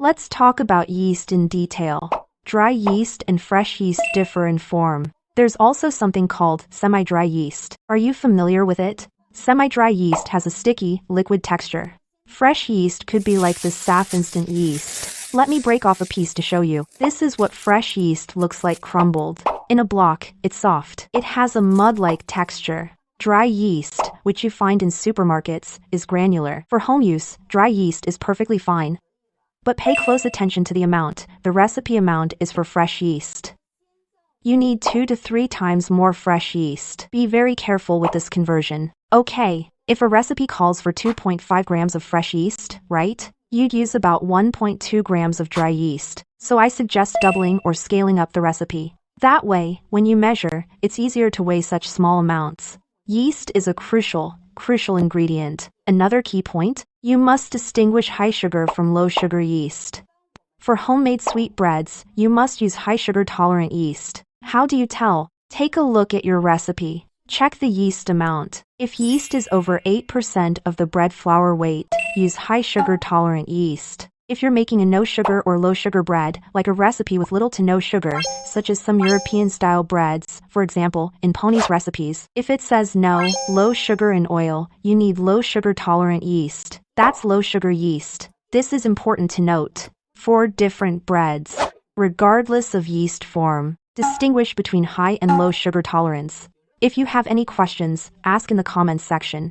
Let's talk about yeast in detail. Dry yeast and fresh yeast differ in form. There's also something called semi-dry yeast. Are you familiar with it? Semi-dry yeast has a sticky, liquid texture. Fresh yeast could be like this SAF instant yeast. Let me break off a piece to show you. This is what fresh yeast looks like crumbled. In a block, it's soft. It has a mud-like texture. Dry yeast, which you find in supermarkets, is granular. For home use, dry yeast is perfectly fine. But pay close attention to the amount. The recipe amount is for fresh yeast. You need 2 to 3 times more fresh yeast. Be very careful with this conversion. Okay, if a recipe calls for 2.5 grams of fresh yeast, right? You'd use about 1.2 grams of dry yeast. So I suggest doubling or scaling up the recipe. That way, when you measure, it's easier to weigh such small amounts. Yeast is a crucial ingredient. Another key point, you must distinguish high sugar from low sugar yeast. For homemade sweetbreads, you must use high sugar tolerant yeast. How do you tell? Take a look at your recipe. Check the yeast amount. If yeast is over 8% of the bread flour weight, use high sugar tolerant yeast. If you're making a no sugar or low sugar bread, like a recipe with little to no sugar, such as some European style breads, for example, in Pony's recipes, if it says no, low sugar and oil, you need low sugar tolerant yeast. That's low sugar yeast. This is important to note. For different breads, regardless of yeast form, distinguish between high and low sugar tolerance. If you have any questions, ask in the comments section.